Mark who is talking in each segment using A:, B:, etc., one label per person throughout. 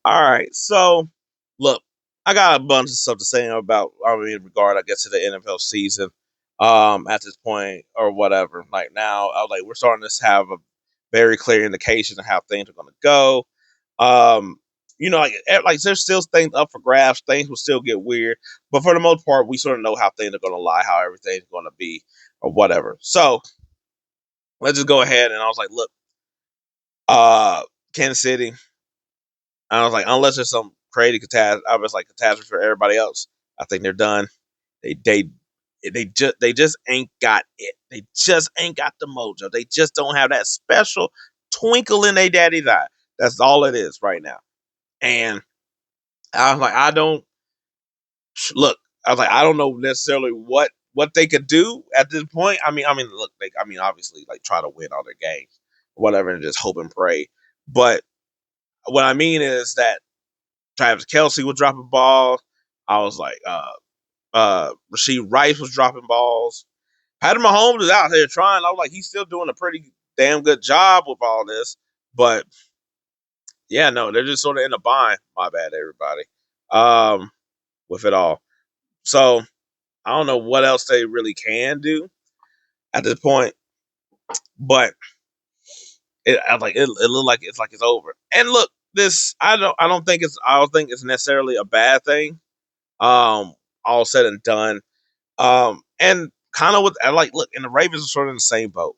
A: All right, so look, I got a bunch of stuff to say about, in regard, I guess, to the NFL season. At this point or whatever, like now, I was like, we're starting to have a very clear indication of how things are going to go. Um, like there's still things up for grabs. Things will still get weird, but for the most part, we sort of know how things are going to lie, how everything's going to be, or whatever. So let's just go ahead. And I was like, look, uh, Kansas City. I was like, unless there's some crazy catastrophe, I was like catastrophe for everybody else. I think they're done. They they they just ain't got it. They just ain't got the mojo. They just don't have that special twinkle in their daddy's eye. That's all it is right now. And I was like, I don't look. I was like, I don't know necessarily what they could do at this point. Look, obviously, like try to win all their games, whatever, and just hope and pray. But what I mean is that Travis Kelsey was dropping balls. I was like, Rasheed Rice was dropping balls. Patrick Mahomes is out there trying. I was like, he's still doing a pretty damn good job with all this. But yeah, no, they're just sort of in a bind. My bad, everybody. With it all. So I don't know what else they really can do at this point. But I was like, it looked like it's over. And look, this I don't think it's necessarily a bad thing. All said and done. And kind of with I like look, and the Ravens are sort of in the same boat.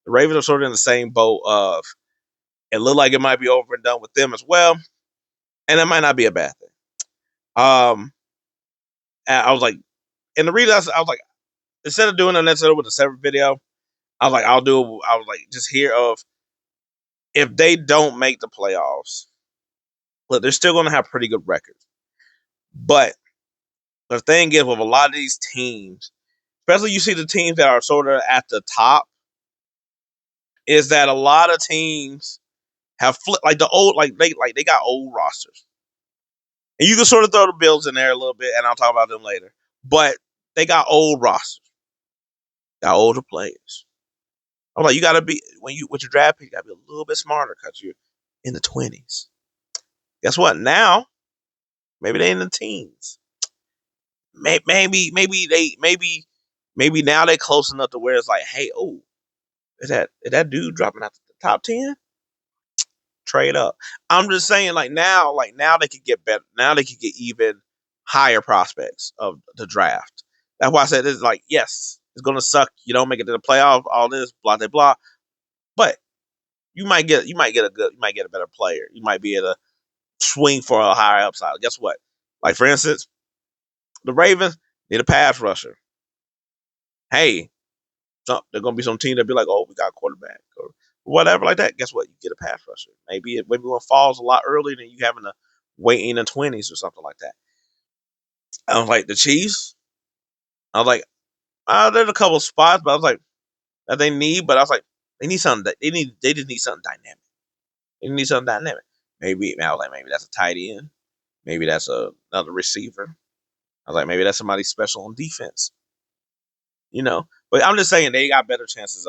A: The Ravens are sort of in the same boat of it looked like it might be over and done with them as well, and it might not be a bad thing. And I was like, and the reason I was like, instead of doing a necessarily with a separate video, I was like, I was like, just hear of if they don't make the playoffs, look, they're still going to have pretty good records. But the thing is, with a lot of these teams, especially you see the teams that are sort of at the top, is that a lot of teams have flipped like the old they got old rosters, and you can sort of throw the Bills in there a little bit, and I'll talk about them later. But they got old rosters, got older players. I'm like, you got to be when you with your draft pick, you got to be a little bit smarter because you're in the 20s. Guess what? Now maybe they in the teens. Maybe now they close enough to where it's like, hey, oh, is that dude dropping out the top 10? Trade up. I'm just saying, like now they could get better. Now they could get even higher prospects of the draft. That's why I said it's like, yes, it's gonna suck. You don't make it to the playoff, all this, blah blah blah. But you might get a better player. You might be able to swing for a higher upside. Guess what? Like for instance, the Ravens need a pass rusher. Hey, there's gonna be some team that be like, oh, we got a quarterback or whatever like that. Guess what? You get a pass rusher. Maybe one falls a lot earlier than you having to wait in the 20s or something like that. I was like the Chiefs. I was like, there's a couple spots, but I was like that they need, but I was like they need something that they just need something dynamic. They need something dynamic. I was like maybe that's a tight end. Maybe that's another receiver. I was like maybe that's somebody special on defense. But I'm just saying they got better chances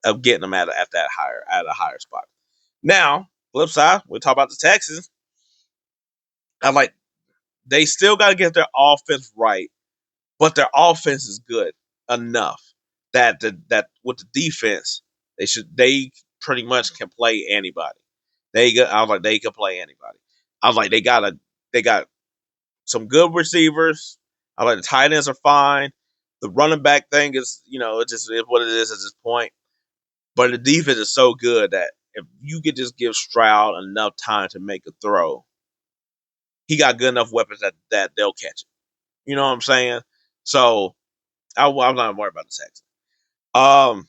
A: of getting them at that higher at a higher spot. Now, flip side, we talk about the Texans. I'm like, they still got to get their offense right, but their offense is good enough that with the defense, they pretty much can play anybody. I was like they can play anybody. I was like they got some good receivers. I like the tight ends are fine. The running back thing is it just is what it is at this point. But the defense is so good that if you could just give Stroud enough time to make a throw, he got good enough weapons that they'll catch it. You know what I'm saying? So I'm not worried about the Texans. Um,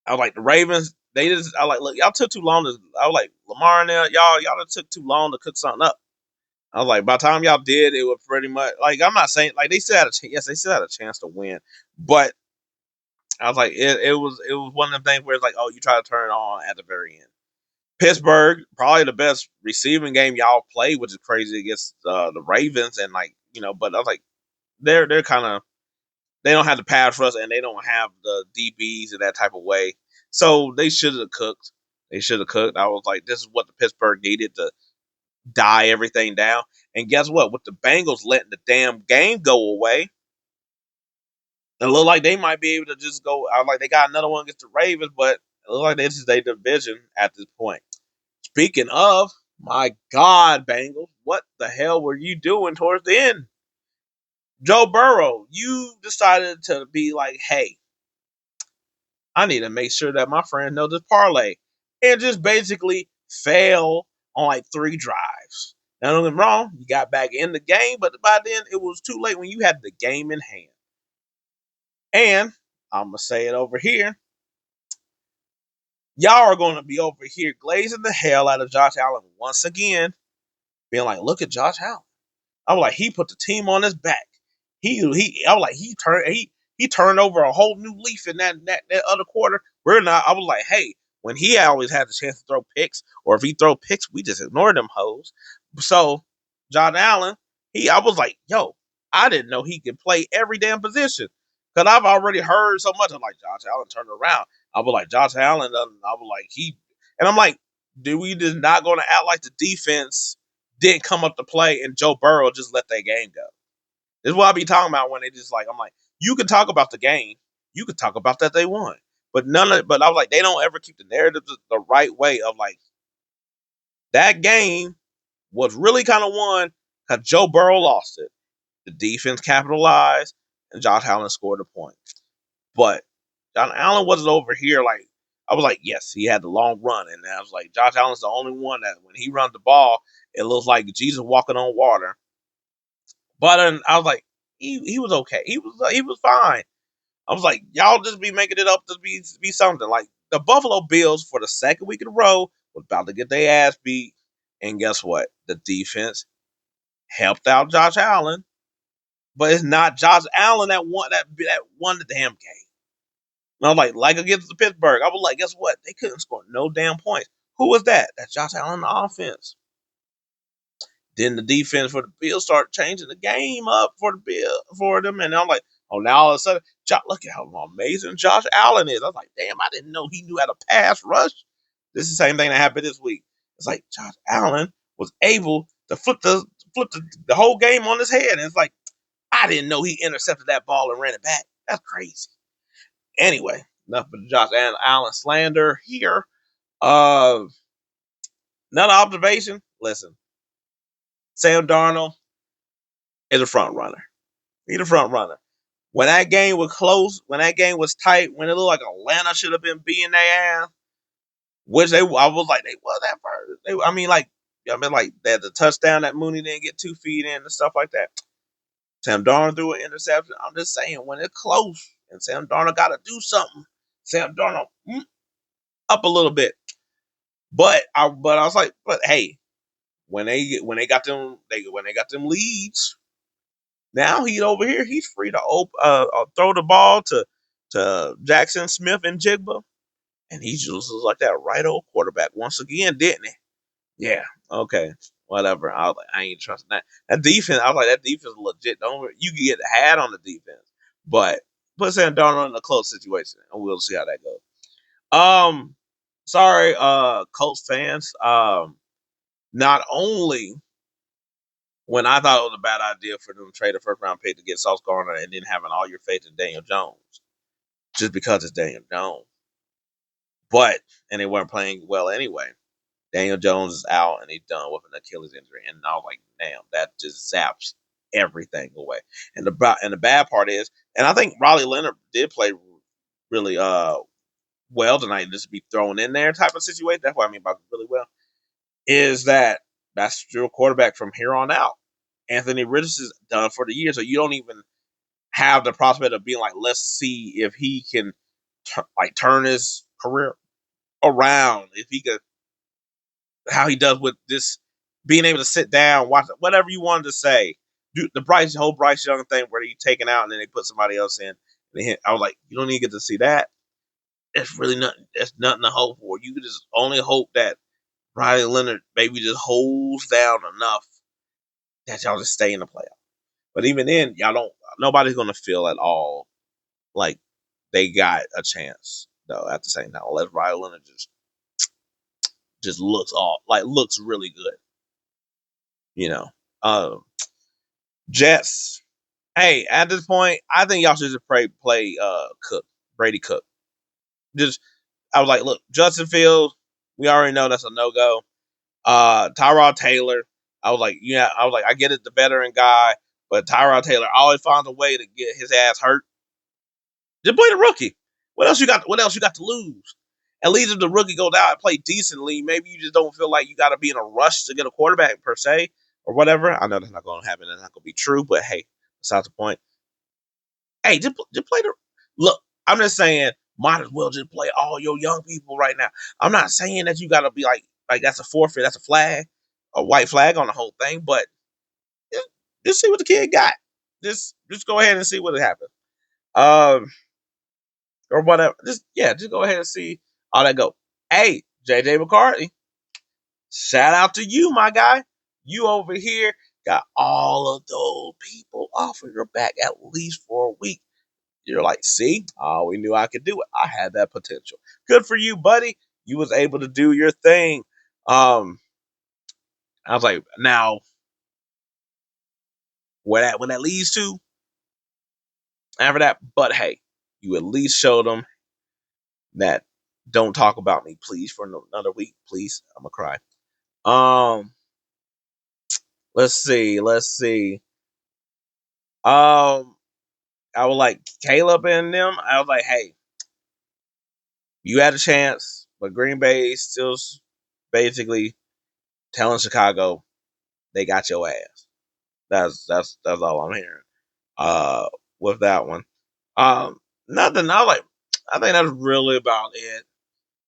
A: I was like the Ravens. I like look. Y'all took too long to. I was like Lamar and y'all took too long to cook something up. I was like, by the time y'all did, it was pretty much like I'm not saying like they still had a chance. Yes, they still had a chance to win, but I was like it was one of the things where it's like, oh, you try to turn it on at the very end. Pittsburgh, probably the best receiving game y'all played, which is crazy against the Ravens, and but I was like, they're kind of they don't have the pass rush and they don't have the DBs in that type of way, so they should have cooked. They should have cooked. I was like, this is what the Pittsburgh needed to die everything down. And guess what? With the Bengals letting the damn game go away, it look like they might be able to just go. I like they got another one against the Ravens, but it look like this is their division at this point. Speaking of, my God, Bengals, what the hell were you doing towards the end? Joe Burrow, you decided to be like, hey, I need to make sure that my friends know this parlay. And just basically fail on like 3 drives. Now, don't get me wrong, you got back in the game, but by then it was too late when you had the game in hand. And I'm going to say it over here. Y'all are going to be over here glazing the hell out of Josh Allen once again, being like, look at Josh Allen. I was like, he put the team on his back. I was like, he turned over a whole new leaf in that other quarter. We're not. I was like, hey, when he always had the chance to throw picks, or if he throw picks, we just ignore them hoes. So John Allen, I was like, yo, I didn't know he could play every damn position because I've already heard so much. I'm like, Josh Allen turned around. I was like, Josh Allen. I was like, and I'm like, do we just not going to act like the defense didn't come up to play and Joe Burrow just let that game go? This is what I be talking about when they just like, I'm like, you can talk about the game, you can talk about that they won, but but I was like, they don't ever keep the narrative the right way of like that game was really kind of won because Joe Burrow lost it. The defense capitalized and Josh Allen scored a point. But John Allen wasn't over here like I was like, yes, he had the long run, and I was like, Josh Allen's the only one that when he runs the ball, it looks like Jesus walking on water. But I was like, he was okay. He was fine. I was like, y'all just be making it up to be something. Like the Buffalo Bills for the second week in a row was about to get their ass beat, and guess what? The defense helped out Josh Allen, but it's not Josh Allen that won the damn game. And I was like against the Pittsburgh, I was like, guess what? They couldn't score no damn points. Who was that? That's Josh Allen on the offense. Then the defense for the Bills start changing the game up for them, and I'm like, oh, now all of a sudden, look at how amazing Josh Allen is. I was like, damn, I didn't know he knew how to pass rush. This is the same thing that happened this week. It's like Josh Allen was able to flip the whole game on his head, and it's like I didn't know he intercepted that ball and ran it back. That's crazy. Anyway, enough of the Josh Allen slander here. Uh, Another observation. Listen, Sam Darnold is a front runner. He's a front runner. When that game was close, when that game was tight, when it looked like Atlanta should have been beating their ass, which I was like, they was that first. Like that the touchdown that Mooney didn't get 2 feet in and stuff like that. Sam Darnold threw an interception. I'm just saying, when it's close and Sam Darnold got to do something, Sam Darnold up a little bit. But I was like, but hey, when they got them leads, now he's over here. He's free to throw the ball to Jackson Smith and Jigba, and he just looks like that right old quarterback once again, didn't he? Yeah. Okay. Whatever. I was like, I ain't trusting that. That defense. I was like, that defense is legit. Don't you can get a hat on the defense, but put Sam Darnold in a close situation, and we'll see how that goes. Sorry, Colts fans. Not only when I thought it was a bad idea for them to trade a first round pick to get Sauce Gardner and then having all your faith in Daniel Jones, just because it's Daniel Jones. But and they weren't playing well anyway. Daniel Jones is out and he's done with an Achilles injury, and I was like, damn, that just zaps everything away. And the bad part is, and I think Raleigh Leonard did play really well tonight, just to be thrown in there type of situation. That's what I mean by really well. Is that's your quarterback from here on out. Anthony Richardson is done for the year, so you don't even have the prospect of being like, let's see if he can turn his career around. If he could, how he does with this, being able to sit down, watch whatever you wanted to say. Do the whole Bryce Young thing where he taken out and then they put somebody else in. I was like, you don't even get to see that. It's really nothing. That's nothing to hope for. You could just only hope that Riley Leonard maybe just holds down enough that y'all just stay in the playoff. But even then, y'all don't. Nobody's gonna feel at all like they got a chance though. At the same time, unless Riley Leonard just looks really good. You know, uh, Jets. Hey, at this point, I think y'all should just play Cook, Brady Cook. Just I was like, look, Justin Fields, we already know that's a no go. Tyrod Taylor, I was like, yeah, I was like, I get it, the veteran guy, but Tyrod Taylor always finds a way to get his ass hurt. Just play the rookie. What else you got? What else you got to lose? At least if the rookie goes out and play decently, maybe you just don't feel like you got to be in a rush to get a quarterback per se or whatever. I know that's not going to happen. That's not going to be true. But hey, besides the point. Hey, just play the look. I'm just saying, might as well just play all your young people right now. I'm not saying that you got to be like that's a forfeit, that's a flag, a white flag on the whole thing. But just, just see what the kid got. Just go ahead and see what happens. Um, or whatever. Just go ahead and see how that go. Hey, JJ McCarthy, shout out to you, my guy. You over here got all of those people off of your back at least for a week. You're like, see, oh, we knew I could do it. I had that potential. Good for you, buddy. You was able to do your thing. I was like, now when that leads to after that, but hey, you at least showed them that don't talk about me, please, for another week, please. I'm gonna cry. Um, let's see. I was like Caleb and them. I was like, hey, you had a chance, but Green Bay still basically telling Chicago they got your ass. That's all I'm hearing. Uh, with that one. Nothing. I was like, I think that's really about it.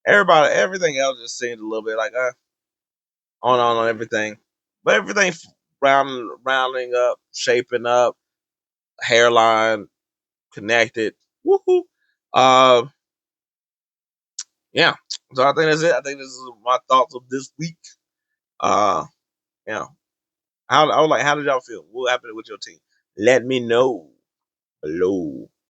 A: Everything else just seemed a little bit like on everything, but everything rounding up, shaping up, hairline connected. Woohoo! Uh, yeah. So I think that's it. I think this is my thoughts of this week. Uh, yeah. I was like, how did y'all feel? What happened with your team? Let me know below.